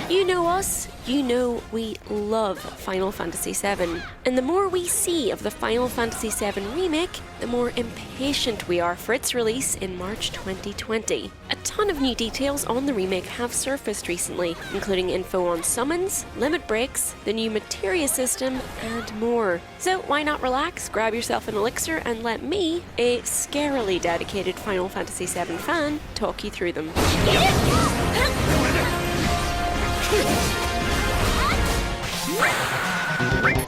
You know us, you know we love Final Fantasy VII, and the more we see of the Final Fantasy VII Remake, the more impatient we are for its release in March 2020. A ton of new details on the remake have surfaced recently, including info on summons, limit breaks, the new materia system, and more. So why not relax, grab yourself an elixir, and let me, a scarily dedicated Final Fantasy VII fan, talk you through them.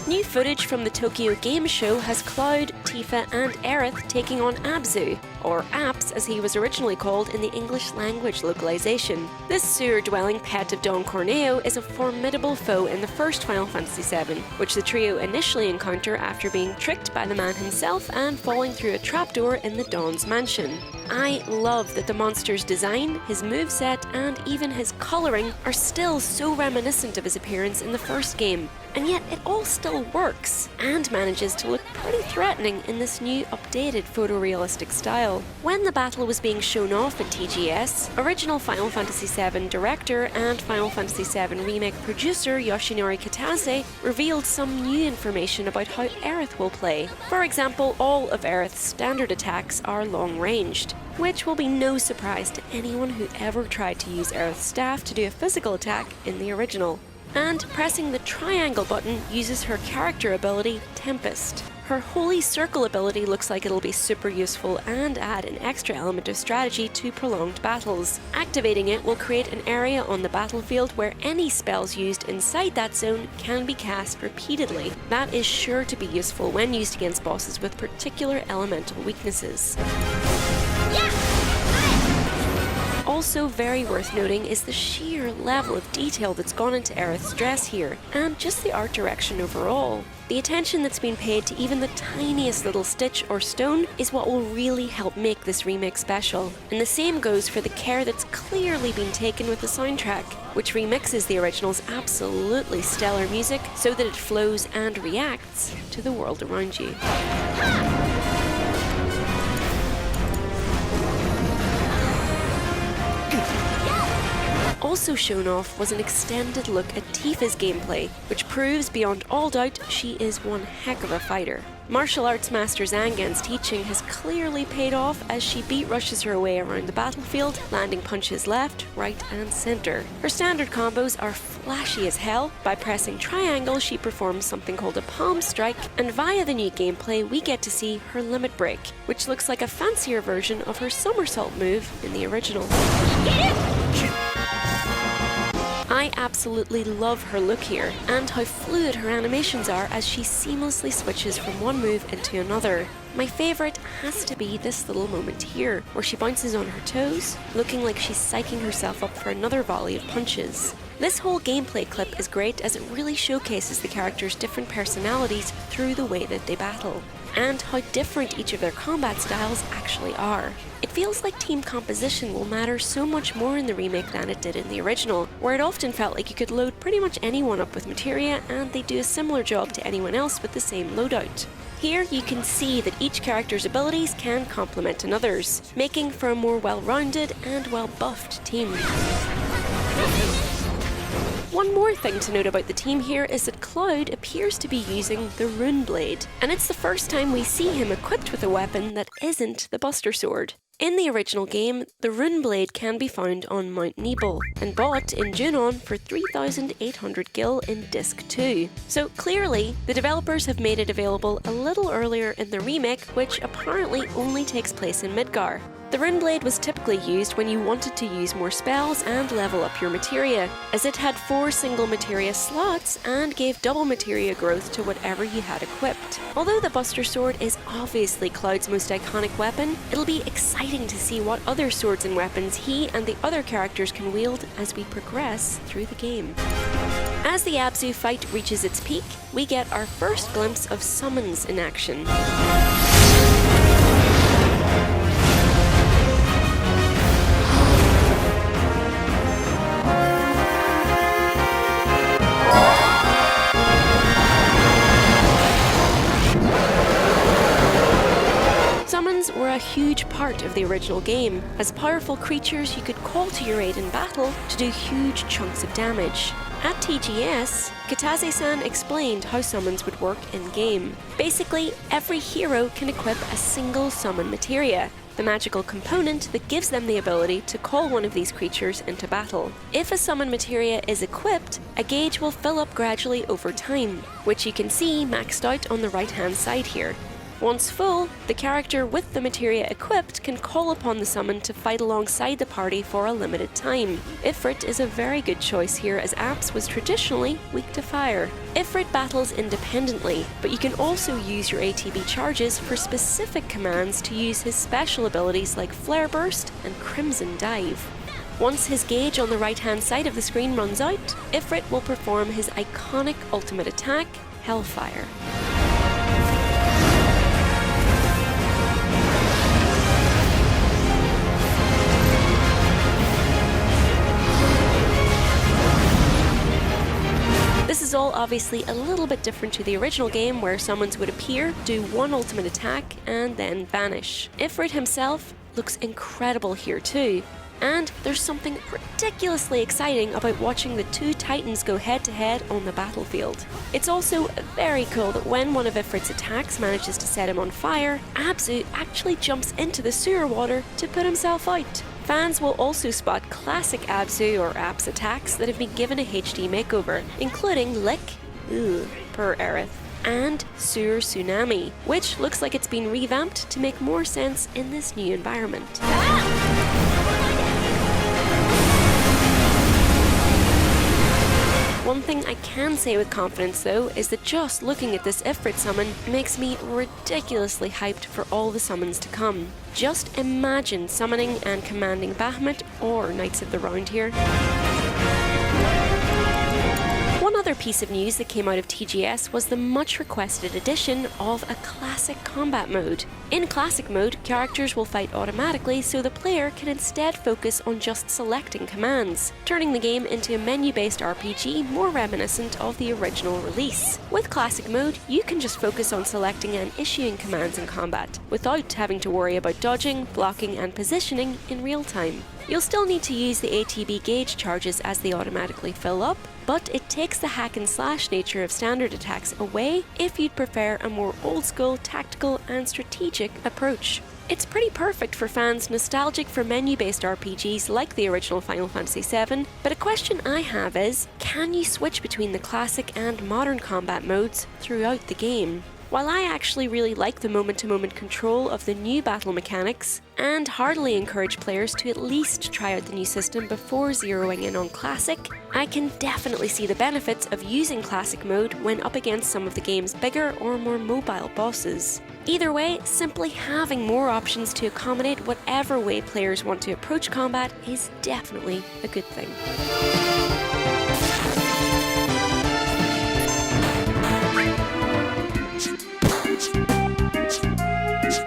New footage from the Tokyo Game Show has Cloud, Tifa, and Aerith taking on Abzu, or Apps as he was originally called in the English language localization. This sewer-dwelling pet of Don Corneo is a formidable foe in the first Final Fantasy VII, which the trio initially encounter after being tricked by the man himself and falling through a trapdoor in the Don's mansion. I love that the monster's design, his moveset, and even his colouring are still so reminiscent of his appearance in the first game, and yet it all still works, and manages to look pretty threatening in this new updated photorealistic style. When the battle was being shown off at TGS, original Final Fantasy VII director and Final Fantasy VII Remake producer Yoshinori Kitase revealed some new information about how Aerith will play. For example, all of Aerith's standard attacks are long-ranged, which will be no surprise to anyone who ever tried to use Aerith's staff to do a physical attack in the original. And pressing the triangle button uses her character ability, Tempest. Her Holy Circle ability looks like it'll be super useful and add an extra element of strategy to prolonged battles. Activating it will create an area on the battlefield where any spells used inside that zone can be cast repeatedly. That is sure to be useful when used against bosses with particular elemental weaknesses. Also very worth noting is the sheer level of detail that's gone into Aerith's dress here, and just the art direction overall. The attention that's been paid to even the tiniest little stitch or stone is what will really help make this remake special. And the same goes for the care that's clearly been taken with the soundtrack, which remixes the original's absolutely stellar music so that it flows and reacts to the world around you. Also shown off was an extended look at Tifa's gameplay, which proves beyond all doubt she is one heck of a fighter. Martial arts master Zangan's teaching has clearly paid off as she beat rushes her way around the battlefield, landing punches left, right and centre. Her standard combos are flashy as hell. By pressing triangle she performs something called a palm strike, and via the new gameplay we get to see her limit break, which looks like a fancier version of her somersault move in the original. I absolutely love her look here, and how fluid her animations are as she seamlessly switches from one move into another. My favourite has to be this little moment here, where she bounces on her toes, looking like she's psyching herself up for another volley of punches. This whole gameplay clip is great as it really showcases the characters' different personalities through the way that they battle, and how different each of their combat styles actually are. It feels like team composition will matter so much more in the remake than it did in the original, where it often felt like you could load pretty much anyone up with materia and they do a similar job to anyone else with the same loadout. Here you can see that each character's abilities can complement another's, making for a more well-rounded and well-buffed team. One more thing to note about the team here is that Cloud appears to be using the Rune Blade, and it's the first time we see him equipped with a weapon that isn't the Buster Sword. In the original game, the Rune Blade can be found on Mount Nebel, and bought in Junon for 3,800 gil in Disc 2. So clearly, the developers have made it available a little earlier in the remake, which apparently only takes place in Midgar. The Rune Blade was typically used when you wanted to use more spells and level up your materia, as it had 4 single materia slots and gave double materia growth to whatever you had equipped. Although the Buster Sword is obviously Cloud's most iconic weapon, it'll be exciting to see what other swords and weapons he and the other characters can wield as we progress through the game. As the Abzu fight reaches its peak, we get our first glimpse of summons in action. Summons were a huge part of the original game, as powerful creatures you could call to your aid in battle to do huge chunks of damage. At TGS, Katase-san explained how summons would work in-game. Basically, every hero can equip a single summon materia, the magical component that gives them the ability to call one of these creatures into battle. If a summon materia is equipped, a gauge will fill up gradually over time, which you can see maxed out on the right-hand side here. Once full, the character with the materia equipped can call upon the summon to fight alongside the party for a limited time. Ifrit is a very good choice here, as Apps was traditionally weak to fire. Ifrit battles independently, but you can also use your ATB charges for specific commands to use his special abilities like Flare Burst and Crimson Dive. Once his gauge on the right-hand side of the screen runs out, Ifrit will perform his iconic ultimate attack, Hellfire. This is all obviously a little bit different to the original game, where summons would appear, do one ultimate attack, and then vanish. Ifrit himself looks incredible here too, and there's something ridiculously exciting about watching the two titans go head-to-head on the battlefield. It's also very cool that when one of Ifrit's attacks manages to set him on fire, Abzu actually jumps into the sewer water to put himself out. Fans will also spot classic Abzu or Apps attacks that have been given a HD makeover, including Lick, per Aerith, and Sewer Tsunami, which looks like it's been revamped to make more sense in this new environment. One thing I can say with confidence though is that just looking at this Ifrit summon makes me ridiculously hyped for all the summons to come. Just imagine summoning and commanding Bahamut or Knights of the Round here. One other piece of news that came out of TGS was the much requested addition of a classic combat mode. In classic mode, characters will fight automatically, so the player can instead focus on just selecting commands, turning the game into a menu-based RPG more reminiscent of the original release. With classic mode, you can just focus on selecting and issuing commands in combat, without having to worry about dodging, blocking and positioning in real time. You'll still need to use the ATB gauge charges as they automatically fill up, but it takes the hack and slash nature of standard attacks away if you'd prefer a more old school, tactical and strategic approach. It's pretty perfect for fans nostalgic for menu-based RPGs like the original Final Fantasy VII, but a question I have is, can you switch between the classic and modern combat modes throughout the game? While I actually really like the moment-to-moment control of the new battle mechanics, and heartily encourage players to at least try out the new system before zeroing in on Classic, I can definitely see the benefits of using Classic mode when up against some of the game's bigger or more mobile bosses. Either way, simply having more options to accommodate whatever way players want to approach combat is definitely a good thing.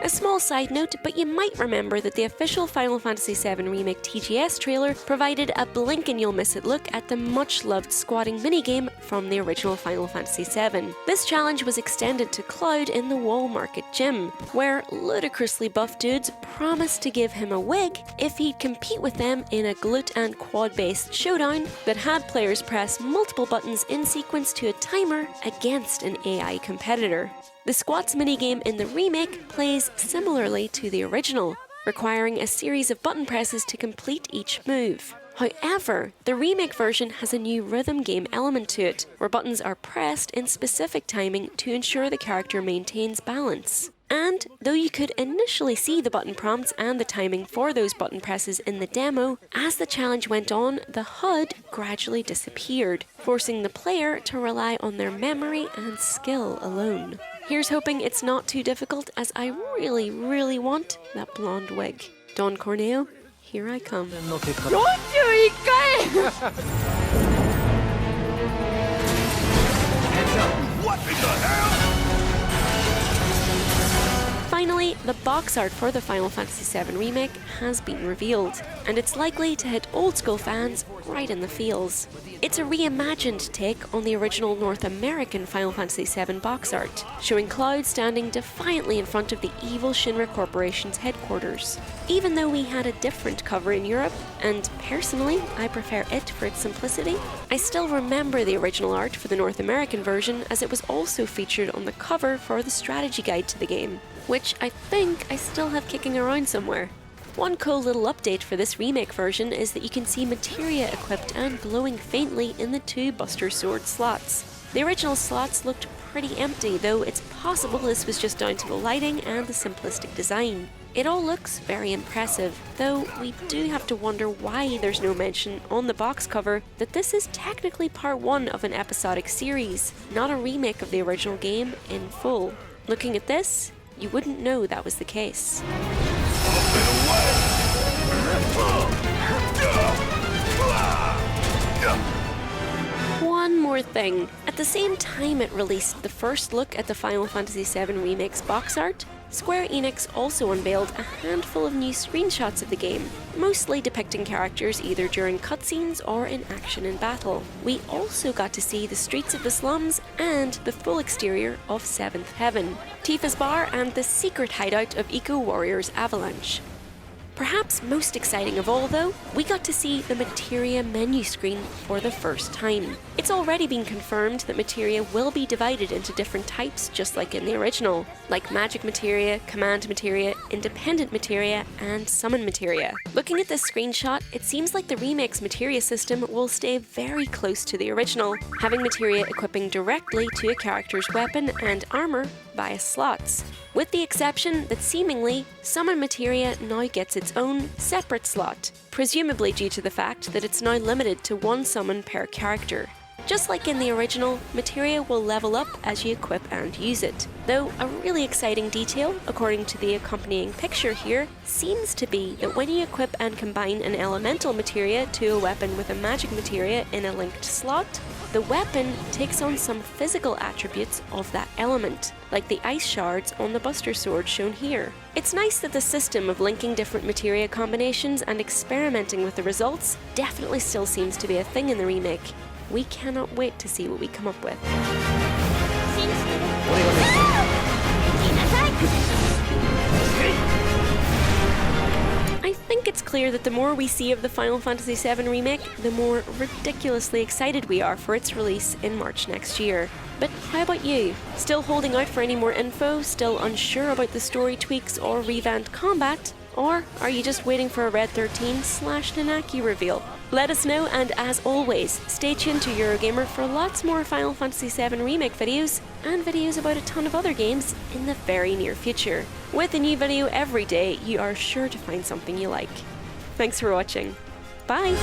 A small side note, but you might remember that the official Final Fantasy VII Remake TGS trailer provided a blink and you'll miss it look at the much-loved squatting minigame from the original Final Fantasy VII. This challenge was extended to Cloud in the Wall Market Gym, where ludicrously buff dudes promised to give him a wig if he'd compete with them in a glute and quad-based showdown that had players press multiple buttons in sequence to a timer against an AI competitor. The squats minigame in the remake plays similarly to the original, requiring a series of button presses to complete each move. However, the remake version has a new rhythm game element to it, where buttons are pressed in specific timing to ensure the character maintains balance. And though you could initially see the button prompts and the timing for those button presses in the demo, as the challenge went on, the HUD gradually disappeared, forcing the player to rely on their memory and skill alone. Here's hoping it's not too difficult, as I really, really want that blonde wig. Don Corneo, here I come. What in the hell? Finally, the box art for the Final Fantasy VII Remake has been revealed, and it's likely to hit old-school fans right in the feels. It's a reimagined take on the original North American Final Fantasy VII box art, showing Cloud standing defiantly in front of the evil Shinra Corporation's headquarters. Even though we had a different cover in Europe, and personally I prefer it for its simplicity, I still remember the original art for the North American version, as it was also featured on the cover for the strategy guide to the game, which I think I still have kicking around somewhere. One cool little update for this remake version is that you can see Materia equipped and glowing faintly in the 2 Buster Sword slots. The original slots looked pretty empty, though it's possible this was just down to the lighting and the simplistic design. It all looks very impressive, though we do have to wonder why there's no mention on the box cover that this is technically part 1 of an episodic series, not a remake of the original game in full. Looking at this, you wouldn't know that was the case. One more thing. At the same time it released the first look at the Final Fantasy VII Remake's box art, Square Enix also unveiled a handful of new screenshots of the game, mostly depicting characters either during cutscenes or in action in battle. We also got to see the streets of the slums and the full exterior of 7th Heaven, Tifa's bar and the secret hideout of Eco Warriors Avalanche. Perhaps most exciting of all though, we got to see the Materia Menu screen for the first time. It's already been confirmed that Materia will be divided into different types just like in the original, like Magic Materia, Command Materia, Independent Materia, and Summon Materia. Looking at this screenshot, it seems like the remake's Materia system will stay very close to the original, having Materia equipping directly to a character's weapon and armor via slots, with the exception that seemingly Summon Materia now gets its own separate slot, presumably due to the fact that it's now limited to 1 summon per character. Just like in the original, Materia will level up as you equip and use it, though a really exciting detail, according to the accompanying picture here, seems to be that when you equip and combine an elemental materia to a weapon with a magic materia in a linked slot, the weapon takes on some physical attributes of that element, like the ice shards on the Buster Sword shown here. It's nice that the system of linking different materia combinations and experimenting with the results definitely still seems to be a thing in the remake. We cannot wait to see what we come up with. I think it's clear that the more we see of the Final Fantasy VII Remake, the more ridiculously excited we are for its release in March next year. But how about you? Still holding out for any more info? Still unsure about the story tweaks or revamped combat? Or are you just waiting for a Red 13/Nanaki reveal? Let us know, and as always, stay tuned to Eurogamer for lots more Final Fantasy VII Remake videos and videos about a ton of other games in the very near future. With a new video every day, you are sure to find something you like. Thanks for watching. Bye!